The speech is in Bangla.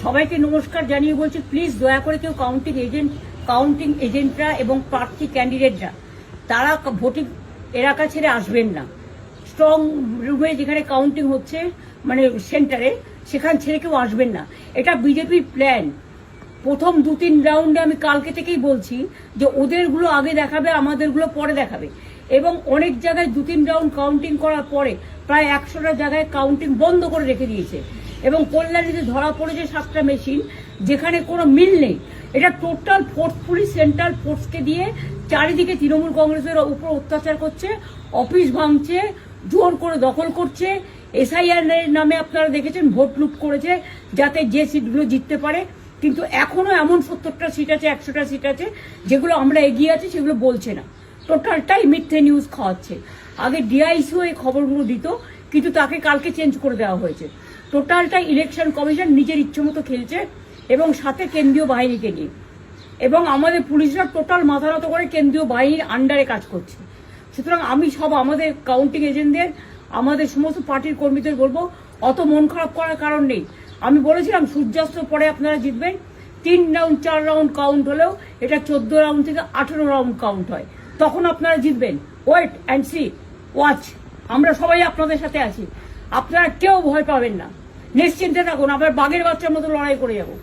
সবাইকে নমস্কার জানিয়ে বলছি, প্লিজ দয়া করে কেউ কাউন্টিং এজেন্টরা এবং প্রার্থী ক্যান্ডিডেটরা তারা ভোটিং এলাকা ছেড়ে আসবেন না। স্ট্রং রুমে যেখানে কাউন্টিং হচ্ছে, মানে সেন্টারে, সেখান ছেড়ে কেউ আসবেন না। এটা বিজেপির প্ল্যান। প্রথম 2-3 রাউন্ডে আমি কালকে থেকেই বলছি যে ওদেরগুলো আগে দেখাবে, আমাদেরগুলো পরে দেখাবে। এবং অনেক জায়গায় 2-3 রাউন্ড কাউন্টিং করার পরে প্রায় 100টা জায়গায় কাউন্টিং বন্ধ করে রেখে দিয়েছে। এবং কল্যাণীতে ধরা পড়েছে 7টা মেশিন, যেখানে কোনো মিল নেই। এটা টোটাল ফোর্স, পুলিশ সেন্ট্রাল ফোর্সকে দিয়ে চারিদিকে তৃণমূল কংগ্রেসের উপর অত্যাচার করছে, অফিস ভাঙছে, জোর করে দখল করছে। এসআইআর নামে আপনারা দেখেছেন ভোট লুট করেছে যাতে যে সিটগুলো জিততে পারে। কিন্তু এখনো এমন 70টা সিট আছে, 100টা সিট আছে যেগুলো আমরা এগিয়ে আছি, সেগুলো বলছে না। টোটালটাই মিথ্যে নিউজ খাওয়াচ্ছে। আগে ডিআইসিও এই খবরগুলো দিত, কিন্তু তাকে কালকে চেঞ্জ করে দেওয়া হয়েছে। টোটালটাই ইলেকশন কমিশন নিজের ইচ্ছে মতো খেলছে, এবং সাথে কেন্দ্রীয় বাহিনীকে নিয়ে। এবং আমাদের পুলিশরা টোটাল মাথা নত করে কেন্দ্রীয় বাহিনীর আন্ডারে কাজ করছে। সুতরাং আমি আমাদের কাউন্টিং এজেন্টদের, আমাদের সমস্ত পার্টির কর্মীদের বলবো, অত মন খারাপ করার কারণ নেই। আমি বলেছিলাম সূর্যাস্তের পরে আপনারা জিতবেন। 3 রাউন্ড 4 রাউন্ড কাউন্ট হলেও এটা 14 রাউন্ড থেকে 18 রাউন্ড কাউন্ট হয়, তখন আপনারা জিতবেন। Wait and see, watch. আমরা সবাই আপনাদের সাথে আছি, আপনারা কেউ ভয় পাবেন না, নিশ্চিন্তে থাকুন। আমরা বাঘের বাচ্চার মতো লড়াই করে যাবো।